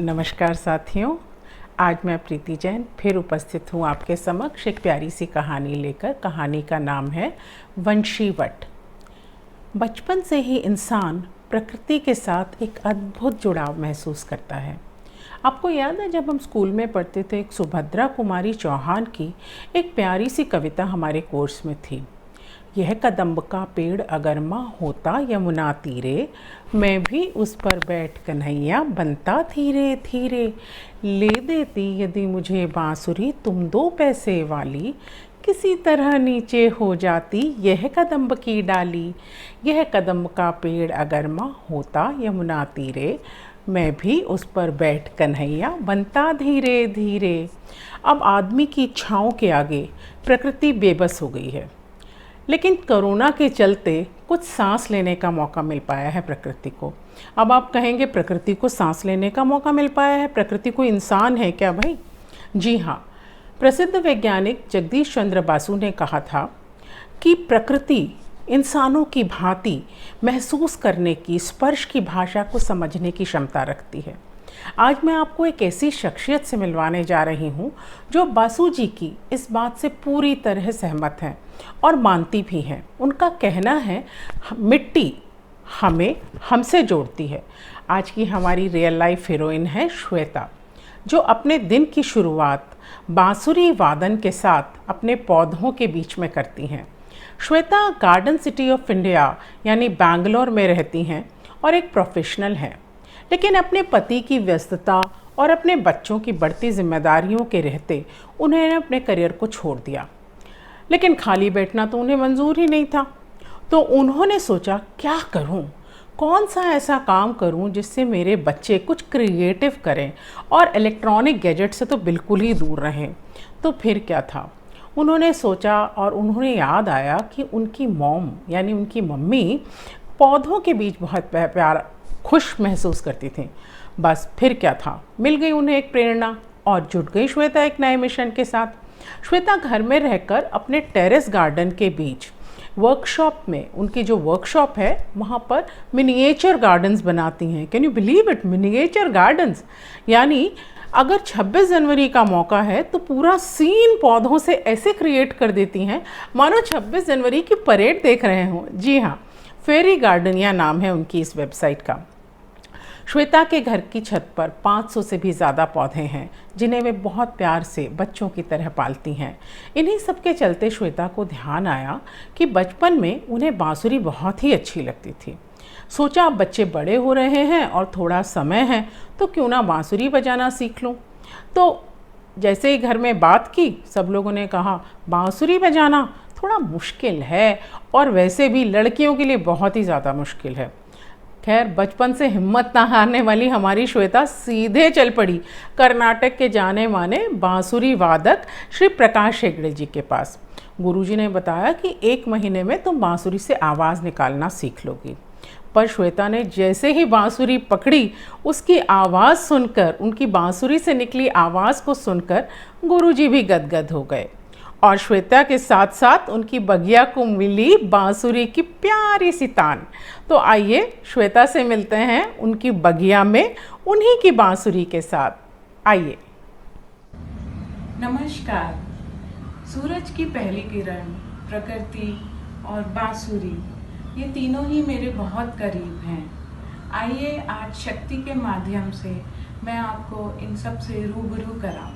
नमस्कार साथियों। आज मैं प्रीति जैन फिर उपस्थित हूँ आपके समक्ष एक प्यारी सी कहानी लेकर। कहानी का नाम है वंशीवट। बचपन से ही इंसान प्रकृति के साथ एक अद्भुत जुड़ाव महसूस करता है। आपको याद है, जब हम स्कूल में पढ़ते थे, एक सुभद्रा कुमारी चौहान की एक प्यारी सी कविता हमारे कोर्स में थी। यह कदम्ब का पेड़ अगर माँ होता यमुना तीरे, मैं भी उस पर बैठ कन्हैया बनता धीरे धीरे। ले देती यदि मुझे बांसुरी तुम 2 पैसे वाली, किसी तरह नीचे हो जाती यह कदम्ब की डाली। यह कदम्ब का पेड़ अगर माँ होता यमुना तीरे, मैं भी उस पर बैठ कन्हैया बनता धीरे धीरे। अब आदमी की इच्छाओं के आगे प्रकृति बेबस हो गई है, लेकिन कोरोना के चलते कुछ सांस लेने का मौका मिल पाया है प्रकृति को। अब आप कहेंगे, प्रकृति को सांस लेने का मौका मिल पाया है? प्रकृति कोई इंसान है क्या भाई? जी हाँ, प्रसिद्ध वैज्ञानिक जगदीश चंद्र बासु ने कहा था कि प्रकृति इंसानों की भांति महसूस करने की, स्पर्श की भाषा को समझने की क्षमता रखती है। आज मैं आपको एक ऐसी शख्सियत से मिलवाने जा रही हूँ जो बासु जी की इस बात से पूरी तरह सहमत हैं और मानती भी हैं। उनका कहना है, मिट्टी हमें हमसे जोड़ती है। आज की हमारी रियल लाइफ हीरोइन है श्वेता, जो अपने दिन की शुरुआत बांसुरी वादन के साथ अपने पौधों के बीच में करती हैं। Shweta garden city of India यानी बैंगलोर में रहती हैं और एक प्रोफेशनल हैं, लेकिन अपने पति की व्यस्तता और अपने बच्चों की बढ़ती जिम्मेदारियों के रहते उन्होंने अपने करियर को छोड़ दिया। लेकिन खाली बैठना तो उन्हें मंजूर ही नहीं था। तो उन्होंने सोचा, क्या करूं? कौन सा ऐसा काम करूं जिससे मेरे बच्चे कुछ क्रिएटिव करें और इलेक्ट्रॉनिक गैजेट से तो बिल्कुल ही दूर रहें। तो फिर क्या था, उन्होंने सोचा और उन्होंने याद आया कि उनकी मॉम यानी उनकी मम्मी पौधों के बीच बहुत प्यार खुश महसूस करती थी। बस फिर क्या था, मिल गई उन्हें एक प्रेरणा और जुट गई श्वेता एक नए मिशन के साथ। श्वेता घर में रहकर अपने टेरेस गार्डन के बीच वर्कशॉप में, उनकी जो वर्कशॉप है वहाँ पर मिनिएचर गार्डन्स बनाती हैं। Can you believe it, miniature gardens. यानी अगर 26 जनवरी का मौका है तो पूरा सीन पौधों से ऐसे क्रिएट कर देती हैं मानो 26 जनवरी की परेड देख रहे हों। जी हाँ, फेरी गार्डनिया नाम है उनकी इस वेबसाइट का। श्वेता के घर की छत पर 500 से भी ज़्यादा पौधे हैं, जिन्हें वे बहुत प्यार से बच्चों की तरह पालती हैं। इन्हीं सब के चलते श्वेता को ध्यान आया कि बचपन में उन्हें बांसुरी बहुत ही अच्छी लगती थी। सोचा, अब बच्चे बड़े हो रहे हैं और थोड़ा समय है तो क्यों ना बांसुरी बजाना सीख लूँ। तो जैसे ही घर में बात की, सब लोगों ने कहा, बांसुरी बजाना थोड़ा मुश्किल है और वैसे भी लड़कियों के लिए बहुत ही ज़्यादा मुश्किल है। खैर, बचपन से हिम्मत ना हारने वाली हमारी श्वेता सीधे चल पड़ी कर्नाटक के जाने माने बांसुरी वादक श्री प्रकाश हेगड़े जी के पास। गुरुजी ने बताया कि 1 महीने में तुम बांसुरी से आवाज़ निकालना सीख लोगी। पर श्वेता ने जैसे ही बांसुरी पकड़ी, उसकी आवाज़ सुनकर, उनकी बांसुरी से निकली आवाज़ को सुनकर गुरुजी भी गदगद हो गए और श्वेता के साथ साथ उनकी बगिया को मिली बांसुरी की प्यारी सी तान। तो आइए श्वेता से मिलते हैं उनकी बगिया में उन्हीं की बांसुरी के साथ। आइए। नमस्कार। सूरज की पहली किरण, प्रकृति और बांसुरी, ये तीनों ही मेरे बहुत करीब हैं। आइए आज शक्ति के माध्यम से मैं आपको इन सब से रूबरू कराऊं।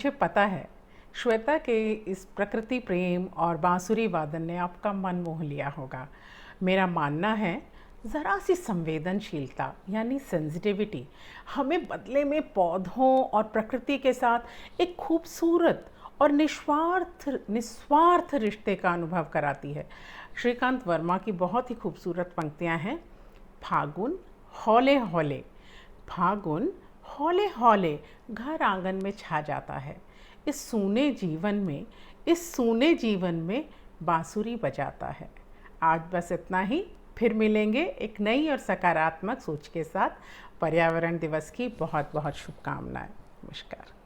मुझे पता है श्वेता के इस प्रकृति प्रेम और बांसुरी वादन ने आपका मन मोह लिया होगा। मेरा मानना है ज़रा सी संवेदनशीलता यानी सेंसिटिविटी हमें बदले में पौधों और प्रकृति के साथ एक खूबसूरत और निस्वार्थ रिश्ते का अनुभव कराती है। श्रीकांत वर्मा की बहुत ही खूबसूरत पंक्तियां हैं। फागुन हौले हौले, फागुन हौले हौले घर आंगन में छा जाता है। इस सूने जीवन में बांसुरी बजाता है। आज बस इतना ही, फिर मिलेंगे एक नई और सकारात्मक सोच के साथ। पर्यावरण दिवस की बहुत बहुत शुभकामनाएं। नमस्कार।